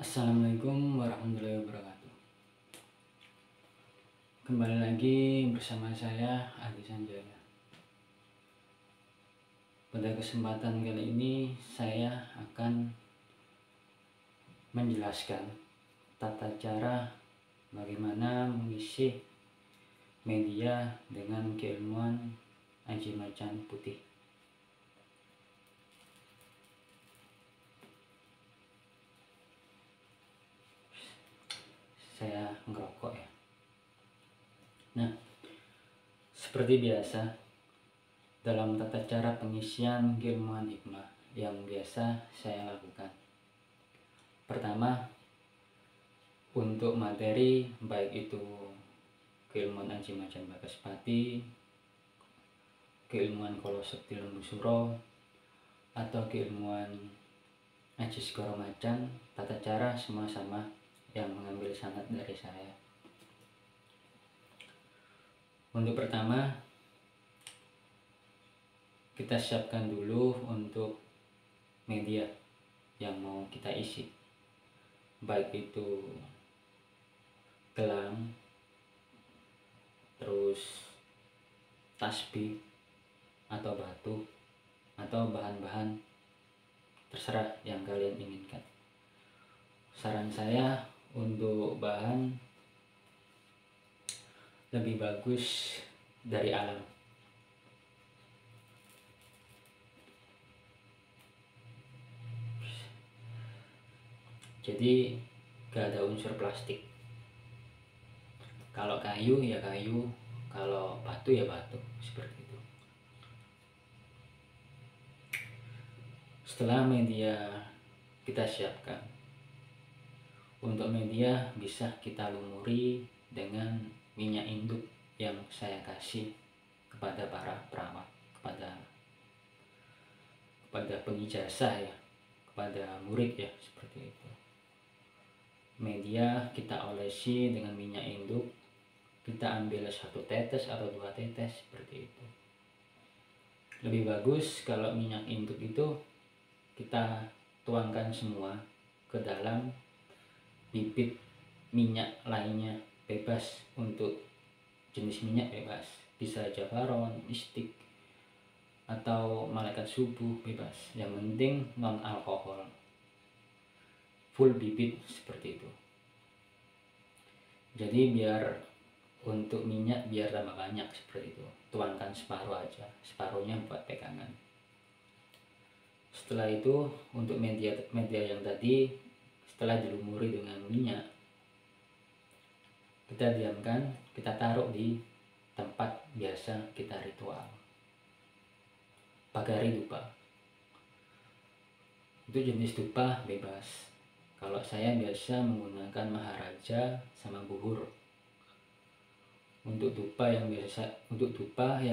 Assalamualaikum warahmatullahi wabarakatuh. Kembali lagi bersama saya Adi Sanjaya. Pada kesempatan kali ini saya akan menjelaskan tata cara bagaimana mengisi media dengan keilmuan Aji Macan Putih. Saya ngerokok ya. Nah, seperti biasa dalam tata cara pengisian keilmuan hikmah yang biasa saya lakukan. Pertama, untuk materi baik itu keilmuan Aji Macan Bagaspati, keilmuan Kolo Sekti Lembu Suro, atau keilmuan Aji Segoro Macan, tata cara semua sama yang mengambil sanad dari saya. Untuk pertama, kita siapkan dulu untuk media yang mau kita isi, baik itu gelang, terus tasbih atau batu atau bahan-bahan terserah yang kalian inginkan. Saran saya untuk bahan lebih bagus dari alam. Jadi gak ada unsur plastik. Kalau kayu ya kayu, kalau batu ya batu, seperti itu. Setelah media kita siapkan, untuk media bisa kita lumuri dengan minyak induk yang saya kasih kepada para perawat, kepada pengijazah ya, kepada murid ya, seperti itu. Media kita olesi dengan minyak induk, kita ambil 1 tetes atau 2 tetes seperti itu. Lebih bagus kalau minyak induk itu kita tuangkan semua ke dalam bibit minyak lainnya, bebas untuk jenis minyak, bebas, bisa Javaron, Istik, atau malaikat subuh, bebas, yang penting non alkohol, full bibit seperti itu. Jadi biar untuk minyak biar tambah banyak seperti itu, tuangkan separuh aja, separuhnya buat pegangan. Setelah itu untuk media yang tadi, setelah dilumuri dengan minyak, kita diamkan, kita taruh di tempat biasa kita ritual, pagari dupa. Itu jenis dupa bebas. Kalau saya biasa menggunakan maharaja sama buhur. Untuk dupa yang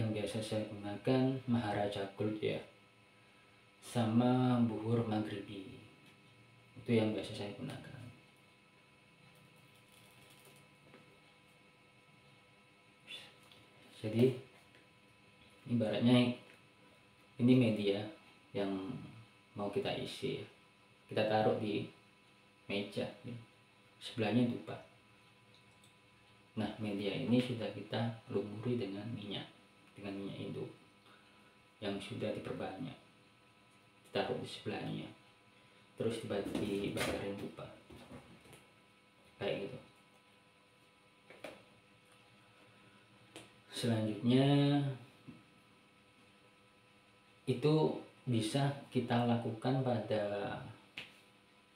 biasa saya gunakan maharaja gold ya, sama buhur maghribi. Itu yang biasa saya gunakan. Jadi ibaratnya ini media yang mau kita isi, kita taruh di meja, sebelahnya dupa. Nah, media ini sudah kita lumuri dengan minyak induk yang sudah diperbanyak, ditaruh di sebelahnya, terus dibakarin dupa kayak gitu. Selanjutnya itu bisa kita lakukan pada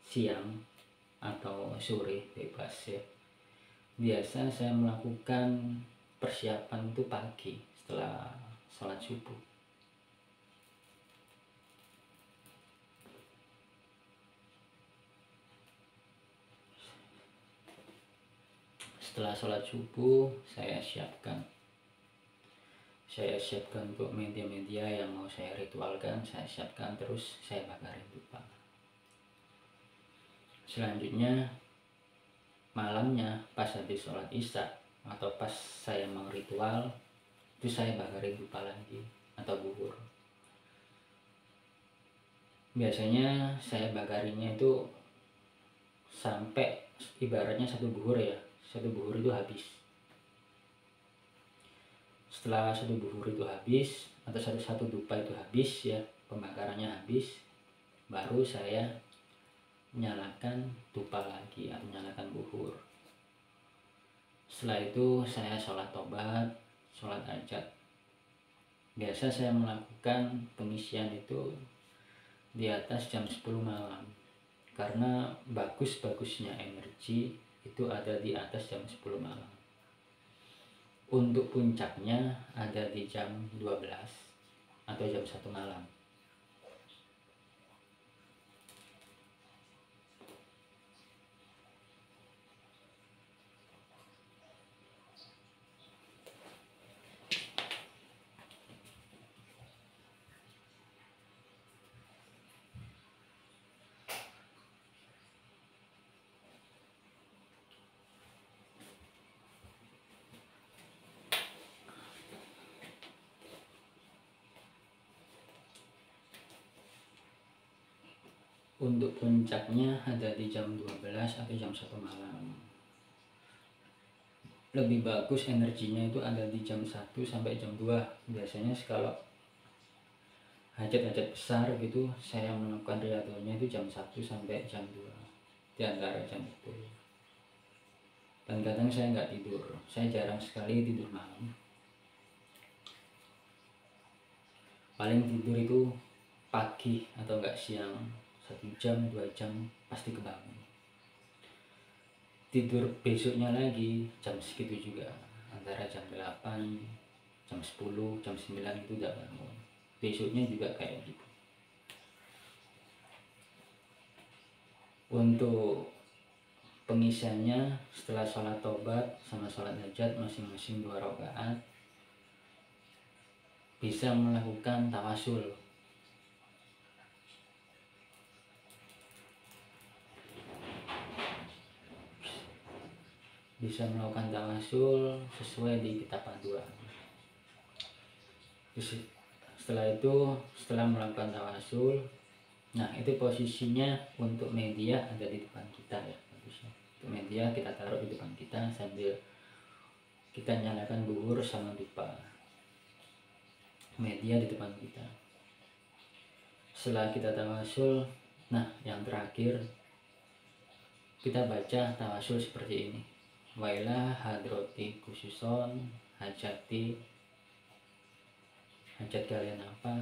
siang atau sore, bebas ya. Biasa saya melakukan persiapan itu pagi setelah sholat subuh. Setelah sholat subuh saya siapkan untuk media-media yang mau saya ritualkan, saya siapkan, terus saya bakarin dupa. Selanjutnya malamnya pas habis sholat isya atau pas saya mau ritual, itu saya bakarin dupa lagi atau buhur. Biasanya saya bakarinya itu sampai ibaratnya satu buhur ya, satu buhur itu habis. Setelah satu buhur itu habis atau satu dupa itu habis ya, pembakarannya habis, baru saya nyalakan dupa lagi atau nyalakan buhur. Setelah itu saya sholat tobat, sholat hajat. Biasa saya melakukan pengisian itu di atas jam 10 malam, karena bagus-bagusnya energi itu ada di atas jam 10 malam. Untuk puncaknya ada di jam 12 atau jam 1 malam. Untuk puncaknya ada di jam 12 atau jam 1 malam. Lebih bagus energinya itu ada di jam 1 sampai jam 2. Biasanya kalau hajat-hajat besar gitu, saya melakukan riyadhahnya itu jam 1 sampai jam 2, di antara jam itu. Dan kadang saya nggak tidur, saya jarang sekali tidur malam. Paling tidur itu pagi atau enggak siang, 1 jam 2 jam pasti kebangun. Tidur besoknya lagi jam segitu juga, antara jam 8, jam 10, jam 9 itu udah bangun. Besoknya juga kayak gitu. Untuk pengisiannya setelah sholat tobat sama sholat hajat masing-masing 2 rakaat, bisa melakukan tawasul. Bisa melakukan tawasul sesuai di kitab panduan. Setelah itu, setelah melakukan tawasul, nah itu posisinya untuk media ada di depan kita ya. Untuk media kita taruh di depan kita sambil kita nyalakan buhur sama dupa. Media di depan kita. Setelah kita tawasul, nah yang terakhir kita baca tawasul seperti ini. Wailah hadroti khususon hajati, hajat kalian apa?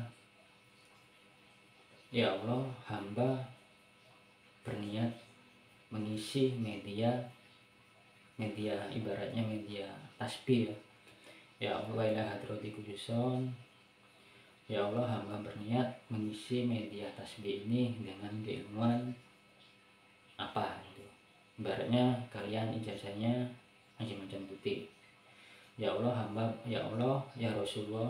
Ya Allah, hamba berniat mengisi media ibaratnya media tasbih ya. Ya Allah, wailah hadroti khususon, ya Allah, hamba berniat mengisi media tasbih ini dengan keilmuan apa gitu. Ibaratnya kalian ijazahnya Haji Macan Putih. Ya Allah, ya Rasulullah,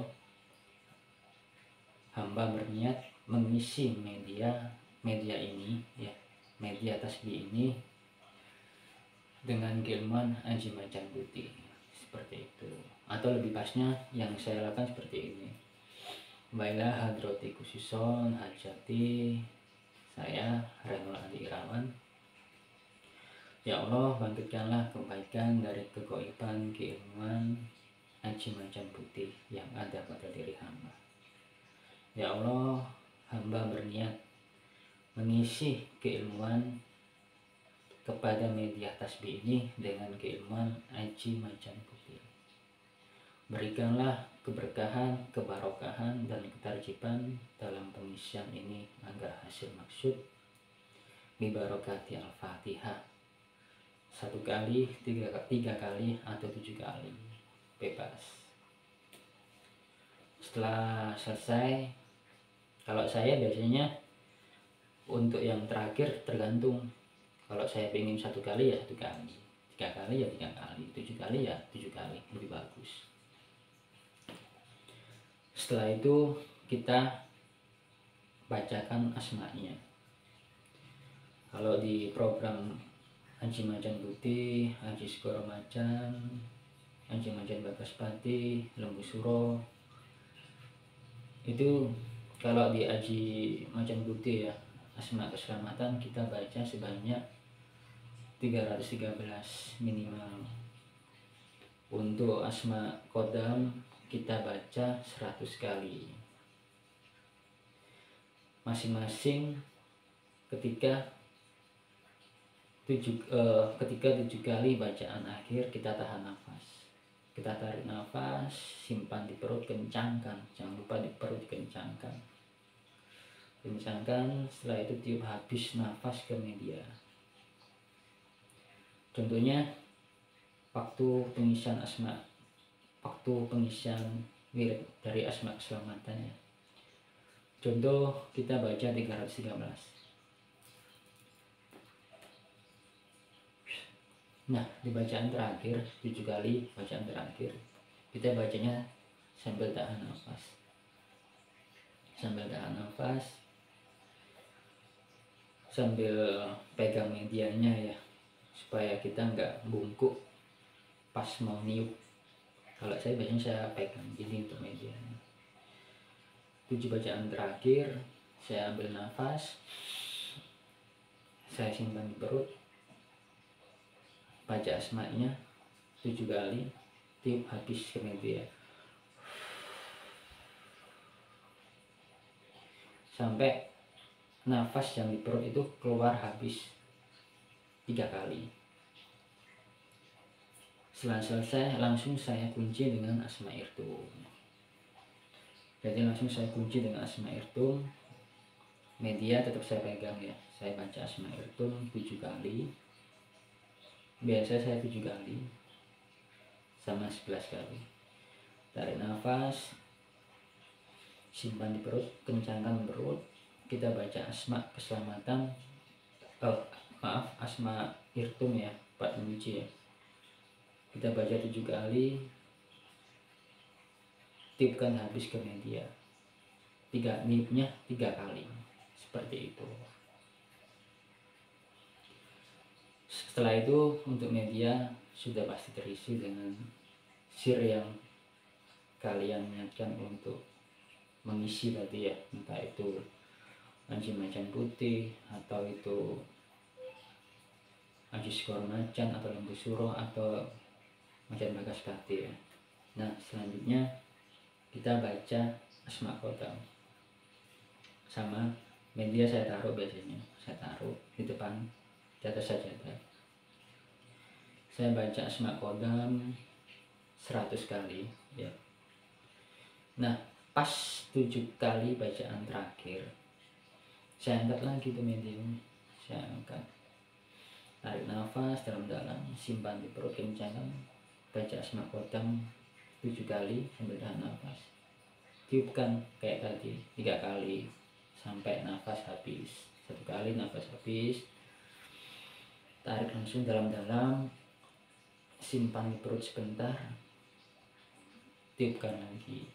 hamba berniat mengisi media ini ya, media tasbih ini dengan keilmuan Haji Macan Putih, seperti itu. Atau lebih pasnya yang saya lakukan seperti ini. Baiklah hadroti khususon hajati saya Renul Adi Irawan. Ya Allah, bangkitkanlah kebaikan dari kegoiban keilmuan Haji Macan Putih yang ada pada diri hamba. Ya Allah, hamba berniat mengisi keilmuan kepada media tasbih ini dengan keilmuan Haji Macan Putih. Berikanlah keberkahan, kebarokahan, dan ketarjiban dalam pengisian ini agar hasil maksud bibarokati al-fatihah 1 kali, 3 kali, atau 7 kali, bebas. Setelah selesai, kalau saya biasanya untuk yang terakhir tergantung. Kalau saya pengen 1 kali ya 1 kali, 3 kali ya 3 kali, 7 kali ya 7 kali, lebih bagus. Setelah itu kita bacakan asma'nya. Kalau di program Haji Macan Putih, Haji Segoro Macan, Haji Macan Bagaspati, Lembu Suro, itu kalau di Haji Macan Putih ya, asma keselamatan kita baca sebanyak 313 minimal. Untuk asma kodam kita baca 100 kali masing-masing. Ketika 7 kali bacaan akhir kita tahan nafas, kita tarik nafas, simpan di perut, kencangkan, jangan lupa di perut kencangkan. Setelah itu tiup habis nafas ke media. Contohnya waktu pengisian wirid dari asma keselamatan ya. Contoh kita baca 313. Nah, di bacaan terakhir 7 kali bacaan terakhir kita bacanya sambil tahan nafas. Sambil pegang medianya ya, supaya kita nggak bungkuk pas mau niup. Kalau saya biasanya saya pegang gini untuk medianya. 7 bacaan terakhir saya ambil nafas, saya simpan di perut, baca asma'nya 7 kali, tiup habis ke media sampai nafas yang di perut itu keluar habis 3 kali. Setelah selesai langsung saya kunci dengan Asma'irtum. Jadi langsung saya kunci dengan Asma'irtum. Media tetap saya pegang ya, saya baca Asma'irtum 7 kali. Biasa saya 7 kali sama 11 kali. Tarik nafas, simpan di perut, kencangkan perut. Kita baca asma keselamatan, asma irtum ya, Pak Muji ya. Kita baca 7 kali, tiupkan habis ke media. Niupnya 3 kali, seperti itu. Setelah itu untuk media sudah pasti terisi dengan sir yang kalian niatkan untuk mengisi tadi ya, entah itu anji macan putih, atau itu anji skor macan, atau lembu suruh, atau macan bagas kati ya. Nah selanjutnya kita baca asma kodam. Sama media saya taruh, biasanya saya taruh di depan, di atas sajadah. Saya baca asma kodam 100 kali ya. Nah pas 7 kali bacaan terakhir saya angkat lagi tuh medium, saya angkat, tarik nafas dalam-dalam, simpan di perut kencang, baca asma kodam 7 kali sambil tahan nafas, tiupkan kayak tadi 3 kali sampai nafas habis. 1 kali nafas habis, tarik langsung dalam-dalam, simpan di perut sebentar, tiupkan lagi,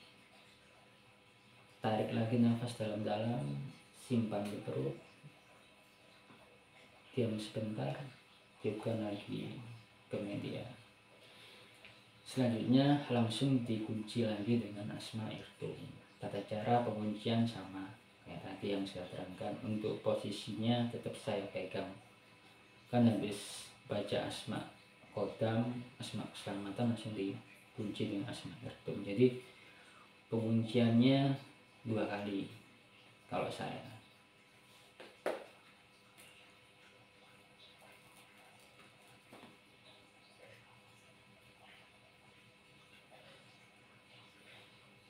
tarik lagi nafas dalam-dalam, simpan di perut, diam sebentar, tiupkan lagi ke media. Selanjutnya langsung dikunci lagi dengan Asma'irtum. Tata cara penguncian sama kayak tadi yang saya terangkan. Untuk posisinya tetap saya pegang, kan habis baca asma kodam, asma keselamatan, langsung dikunci dengan Asma'irtum. Jadi pengunciannya 2 kali kalau saya.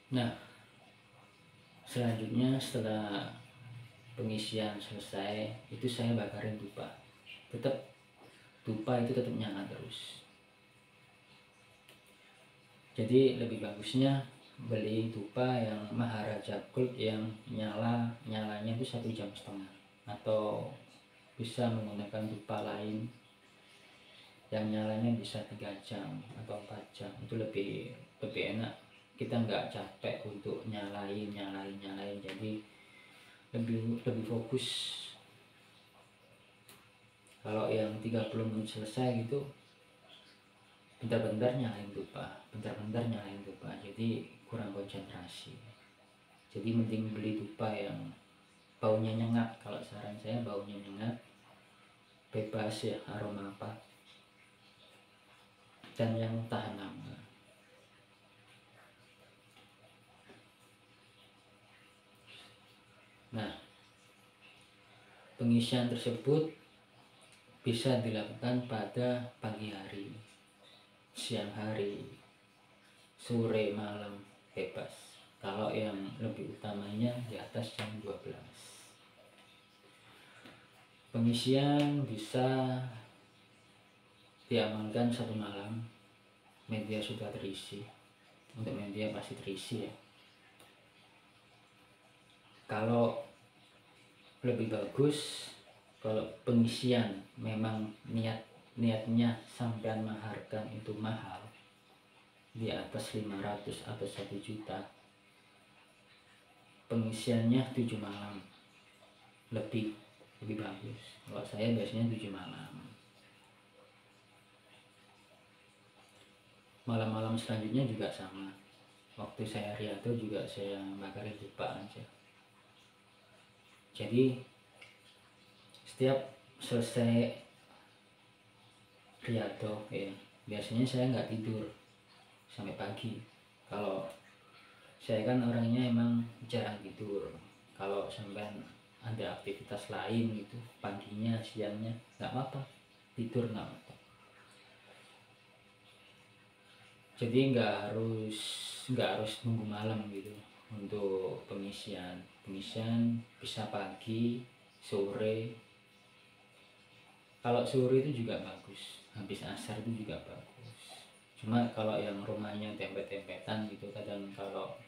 Nah selanjutnya setelah pengisian selesai itu saya bakarin dupa. Dupa itu tetap nyala terus. Jadi lebih bagusnya beli dupa yang Maharaja Gold yang nyalanya itu 1,5 jam, atau bisa menggunakan dupa lain yang nyalanya bisa 3 jam atau 4 jam. Itu lebih enak, kita nggak capek untuk nyalain. Jadi lebih fokus. Kalau yang 30 menit selesai gitu, bentar-bentar nyalain dupa, jadi kurang konsentrasi. Jadi mending beli dupa yang baunya nyengat. Kalau saran saya baunya nyengat, bebas ya, aroma apa, dan yang tahan lama. Nah, pengisian tersebut bisa dilakukan pada pagi hari, siang hari, sore, malam, bebas. Kalau yang lebih utamanya di atas jam 12. Pengisian bisa diamalkan satu malam, media sudah terisi. Untuk media pasti terisi ya. Kalau lebih bagus, kalau pengisian memang niatnya sampean maharkan itu mahal, di atas 500 atau 1 juta, pengisiannya 7 malam lebih bagus. Kalau saya biasanya 7 malam. Malam-malam selanjutnya juga sama. Waktu saya riado juga saya bakar dupa aja. Jadi setiap selesai riado ya, biasanya saya nggak tidur sampai pagi. Kalau saya kan orangnya emang jarang tidur. Kalau sampai ada aktivitas lain gitu, paginya, siangnya, nggak apa-apa, tidur nggak apa-apa. Jadi nggak harus nunggu malam gitu untuk pengisian. Pengisian bisa pagi, sore. Kalau sore itu juga bagus, habis asar itu juga bagus. Cuma kalau yang rumahnya tempet-tempetan gitu, kadang kalau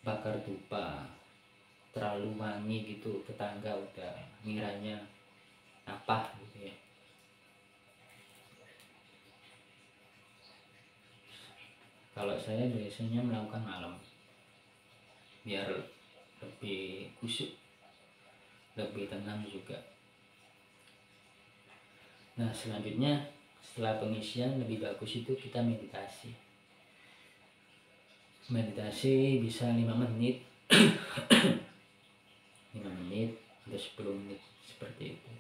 bakar dupa terlalu wangi gitu, tetangga udah ngiranya apa gitu ya. Kalau saya biasanya melakukan malam biar lebih khusyuk, lebih tenang juga. Nah, selanjutnya setelah pengisian lebih bagus itu kita meditasi. Meditasi bisa 5 menit 5 menit atau 10 menit seperti itu.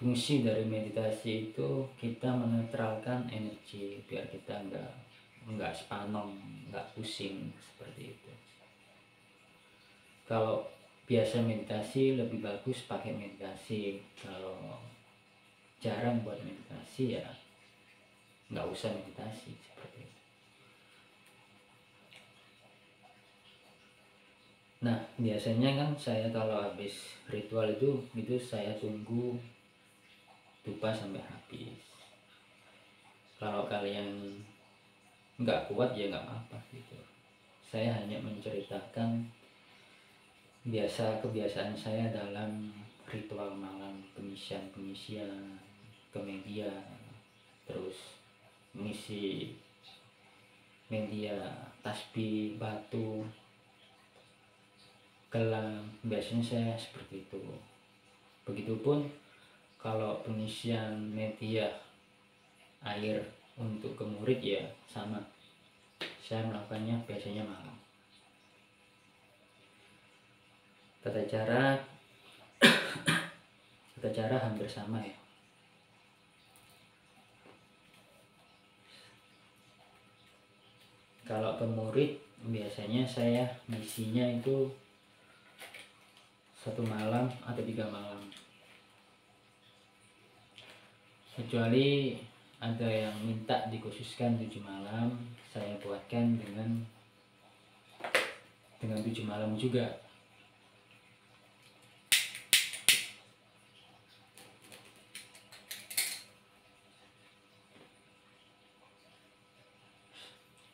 Fungsi dari meditasi itu kita menetralkan energi biar kita enggak sepanong, enggak pusing seperti itu. Kalau biasa meditasi lebih bagus pakai meditasi. Kalau jarang buat meditasi ya nggak usah meditasi seperti itu. Nah, biasanya kan saya kalau habis ritual itu saya tunggu dupa sampai habis. Kalau kalian nggak kuat ya nggak apa-apa gitu. Saya hanya menceritakan kebiasaan saya dalam ritual malam, pengisian ke media, terus mengisi media, tasbih, batu, gelang. Biasanya saya seperti itu. Begitupun kalau pengisian media air untuk ke murid ya sama, saya melakukannya biasanya malam. Tata cara hampir sama ya. Kalau ke murid biasanya saya misinya itu 1 malam atau 3 malam. Kecuali ada yang minta dikhususkan 7 malam, saya buatkan dengan 7 malam juga.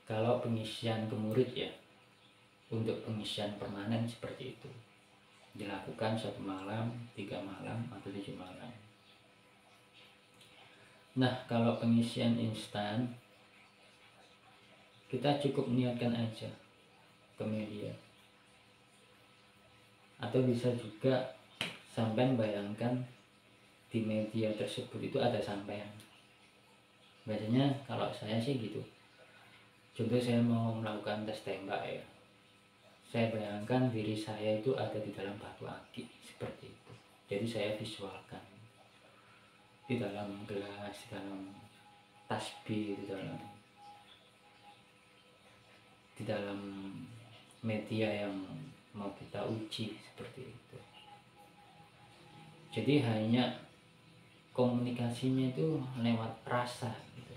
Kalau pengisian ke murid ya, untuk pengisian permanen seperti itu dilakukan 1 malam, 3 malam atau 7 malam. Nah, kalau pengisian instan kita cukup niatkan aja ke media, atau bisa juga sampai bayangkan di media tersebut itu ada sampean. Biasanya kalau saya sih gitu. Contoh saya mau melakukan tes tembak ya, saya bayangkan diri saya itu ada di dalam batu akik seperti itu. Jadi saya visualkan. di dalam gelas, di dalam tasbih, di dalam media yang mau kita uji seperti itu. Jadi hanya komunikasinya itu lewat rasa gitu.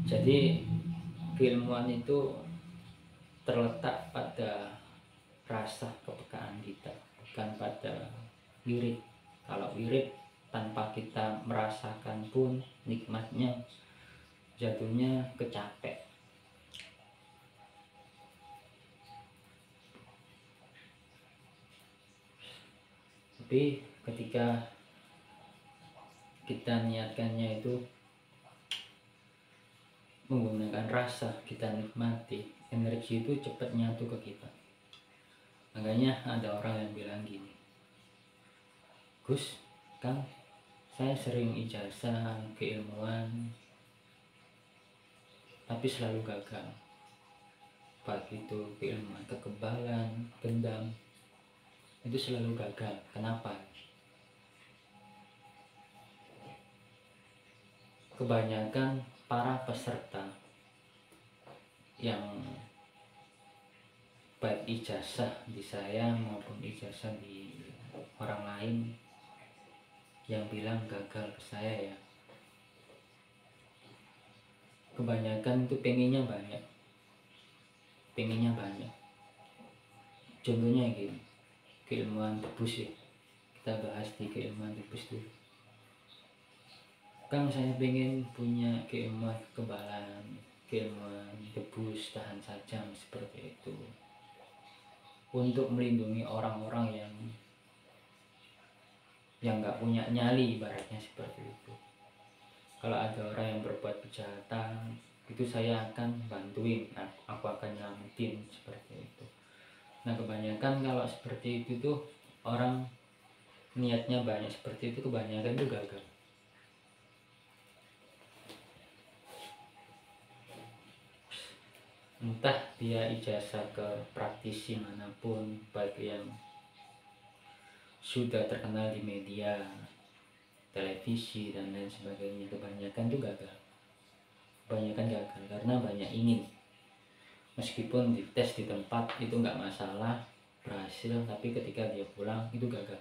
Jadi keilmuan itu terletak pada rasa kepekaan kita, bukan pada wirid. Kalau wirid tanpa kita merasakan pun nikmatnya, jatuhnya kecapek. Tapi ketika kita niatkannya itu menggunakan rasa, kita nikmati, energi itu cepat nyatu ke kita. Makanya ada orang yang bilang gini, Gus, Kang, saya sering ijazah keilmuan tapi selalu gagal. Baik itu keilmuan kekebalan, gendam, itu selalu gagal. Kenapa? Kebanyakan para peserta yang baik ijazah di saya maupun ijazah di orang lain yang bilang gagal ke saya ya, kebanyakan itu pengennya banyak. Contohnya gini, keilmuan tebus ya, kita bahas di keilmuan tebus dulu. Kang, saya pengen punya keilmuan kekebalan, keilmuan tebus tahan sajam seperti itu, untuk melindungi orang-orang yang nggak punya nyali, ibaratnya seperti itu. Kalau ada orang yang berbuat kejahatan, itu saya akan bantuin, aku akan nyelamatin, seperti itu. Nah kebanyakan kalau seperti itu tuh orang niatnya banyak seperti itu, kebanyakan itu gagal. Entah dia ijazah ke praktisi manapun, baik yang sudah terkenal di media, televisi dan lain sebagainya, kebanyakan itu gagal. Kebanyakan gagal karena banyak ingin. Meskipun dites di tempat itu nggak masalah, berhasil, tapi ketika dia pulang itu gagal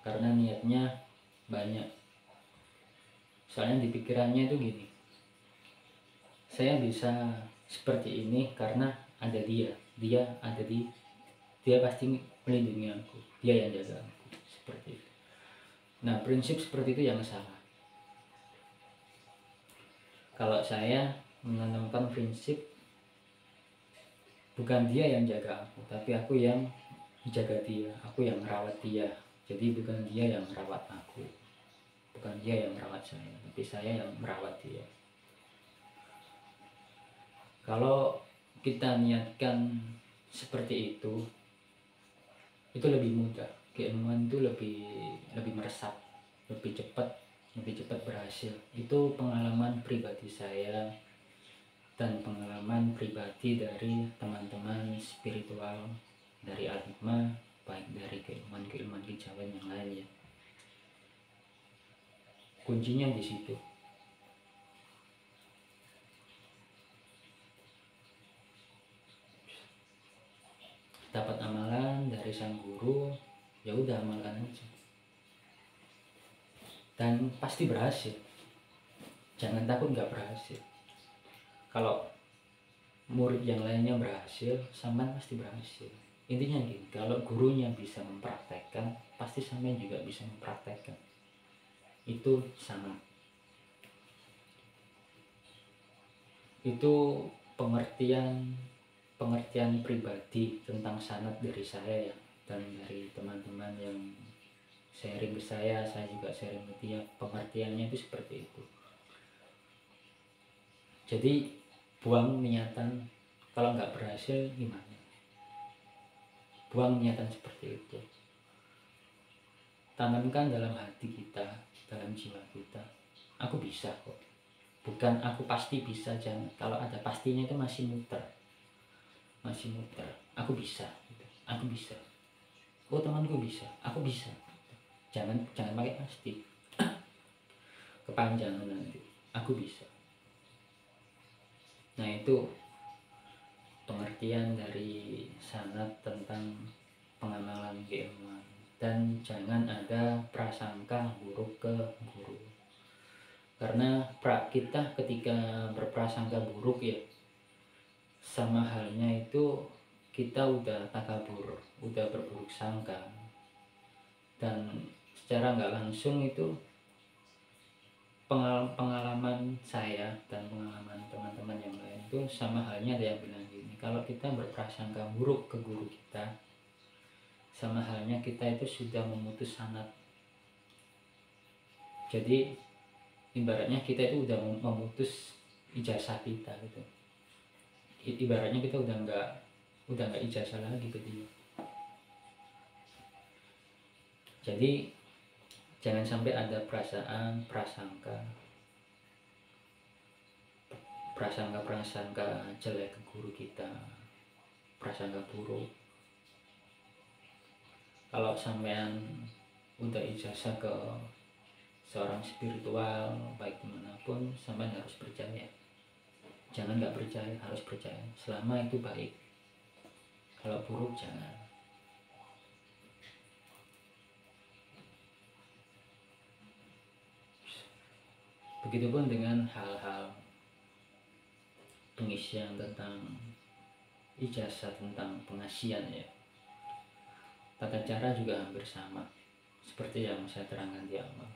karena niatnya banyak. Soalnya di pikirannya itu gini, saya bisa seperti ini karena ada dia pasti melindungi aku, dia yang jaga aku, seperti itu. Nah prinsip seperti itu yang salah. Kalau saya menanamkan prinsip, bukan dia yang jaga aku, tapi aku yang jaga dia, aku yang merawat dia. Jadi bukan dia yang merawat aku, bukan dia yang merawat saya, tapi saya yang merawat dia. Kalau kita niatkan seperti itu lebih mudah. Keilmuan itu lebih meresap, lebih cepat berhasil. Itu pengalaman pribadi saya dan pengalaman pribadi dari teman-teman spiritual dari Al-Hikmah, baik dari keilmuan kejauhan yang lain ya. Kuncinya di situ. Dapat amalan dari sang guru, ya udah amalkan aja. Dan pasti berhasil. Jangan takut nggak berhasil. Kalau murid yang lainnya berhasil, sampean pasti berhasil. Intinya gini, kalau gurunya bisa mempraktekkan, pasti sampean juga bisa mempraktekkan. Itu sama. Itu pengertian pribadi tentang sanad dari saya ya, dan dari teman-teman yang sharing ke saya juga sharing ke dia. Pengertiannya itu seperti itu. Jadi buang niatan, kalau nggak berhasil gimana? Buang niatan seperti itu. Tanamkan dalam hati kita, dalam jiwa kita, aku bisa kok. Bukan aku pasti bisa, jangan. Kalau ada pastinya itu masih muter. Aku bisa gitu. Aku bisa. oh temanku bisa, aku bisa. Jangan pakai pasti, kepanjangan nanti, aku bisa. Nah itu pengertian dari sanad tentang pengamalan keilmuan. Dan jangan ada prasangka buruk ke guru, karena kita ketika berprasangka buruk ya, sama halnya itu kita udah takabur, udah berburuk sangka. Dan secara nggak langsung itu pengalaman saya dan pengalaman teman-teman yang lain itu sama halnya, ada yang bilang gini, kalau kita berprasangka buruk ke guru kita, sama halnya kita itu sudah memutus sanad. Jadi ibaratnya kita itu udah memutus ijazah kita gitu. Ibaratnya kita udah nggak ijazah lagi ke dia. Jadi jangan sampai ada prasangka jelek ke guru kita, prasangka buruk. Kalau sampean udah ijazah ke seorang spiritual baik dimanapun, sampean harus percaya. Jangan nggak percaya, harus percaya selama itu baik. Kalau buruk jangan. Begitupun dengan hal-hal pengisian tentang ijazah, tentang pengasian ya. Tata cara juga hampir sama seperti yang saya terangkan di awal.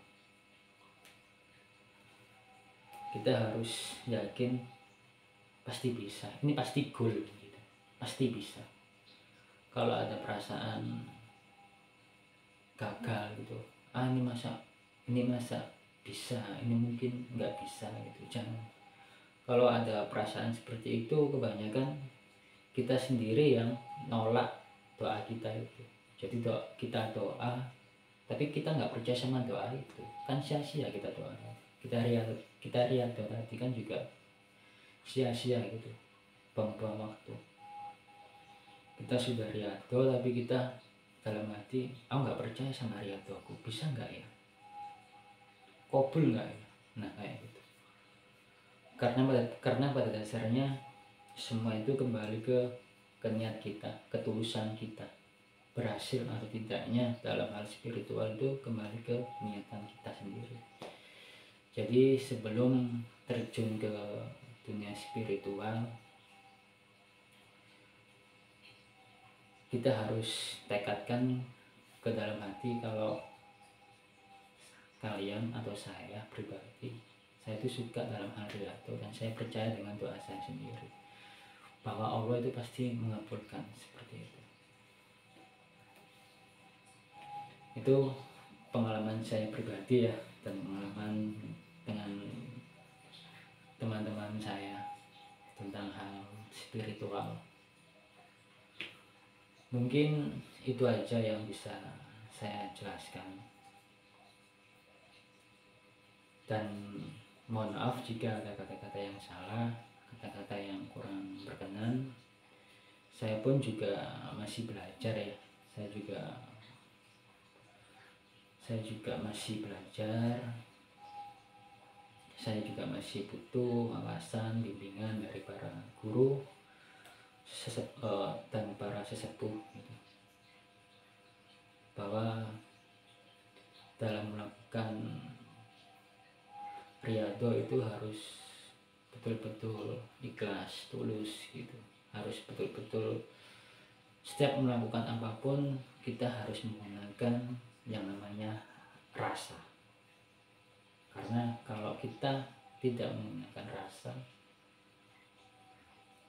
Kita harus yakin pasti bisa, ini pasti goal gitu. Pasti bisa. Kalau ada perasaan gagal gitu, ini masa bisa, ini mungkin nggak bisa gitu, jangan. Kalau ada perasaan seperti itu, kebanyakan kita sendiri yang nolak doa kita itu. Jadi kita doa tapi kita nggak percaya sama doa itu, kan sia-sia kita doa. Kita lihat doa tadi kan juga sia-sia gitu, buang-buang waktu. Kita sudah riado tapi kita dalam hati, aku nggak percaya sama riado aku, bisa nggak ya, kabul nggak ya. Nah kayak gitu. Karena pada dasarnya semua itu kembali ke niat kita, ketulusan kita. Berhasil atau tidaknya dalam hal spiritual itu kembali ke niatan kita sendiri. Jadi sebelum terjun ke dunia spiritual, kita harus tekadkan ke dalam hati kalau kalian atau saya pribadi, saya itu suka dalam hal riyato, dan saya percaya dengan doa saya sendiri bahwa Allah itu pasti mengabulkan seperti itu. Itu pengalaman saya pribadi ya, dan pengalaman dengan teman-teman saya tentang hal spiritual. Mungkin itu aja yang bisa saya jelaskan, dan mohon maaf jika ada kata-kata yang salah, kata-kata yang kurang berkenan. Saya pun juga masih belajar ya, saya juga masih belajar, saya juga masih butuh wawasan, bimbingan dari para guru dan para sesepuh gitu. Bahwa dalam melakukan riyadho itu harus betul-betul ikhlas, tulus gitu. Harus betul-betul setiap melakukan apapun kita harus menggunakan yang namanya rasa. Karena kalau kita tidak menggunakan rasa,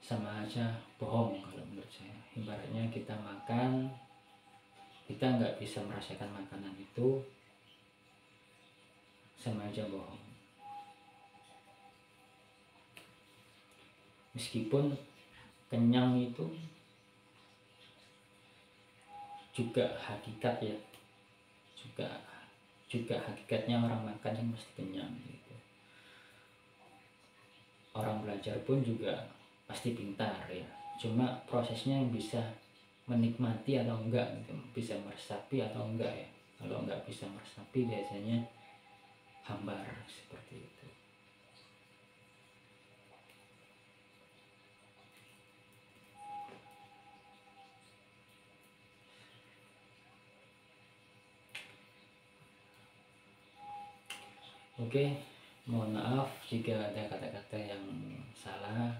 sama aja bohong kalau menurut saya. Ibaratnya kita makan, kita nggak bisa merasakan makanan itu, sama aja bohong. Meskipun kenyang itu juga hakikat ya, juga hakikatnya orang makan yang mesti kenyang gitu. Orang belajar pun juga pasti pintar ya, cuma prosesnya yang bisa menikmati atau enggak gitu, bisa meresapi atau enggak ya. Kalau enggak bisa meresapi biasanya hambar seperti itu. Oke, mohon maaf jika ada kata-kata yang salah,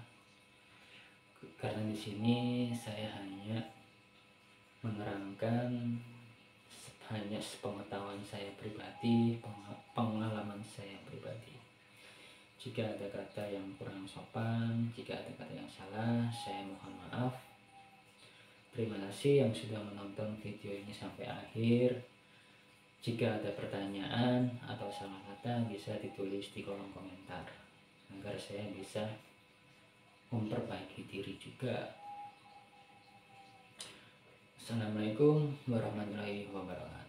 karena di sini saya hanya menerangkan hanya sepengetahuan saya pribadi, pengalaman saya pribadi. Jika ada kata yang kurang sopan, jika ada kata yang salah, saya mohon maaf. Terima kasih yang sudah menonton video ini sampai akhir. Jika ada pertanyaan atau salah kata bisa ditulis di kolom komentar agar saya bisa memperbaiki diri juga. Assalamualaikum warahmatullahi wabarakatuh.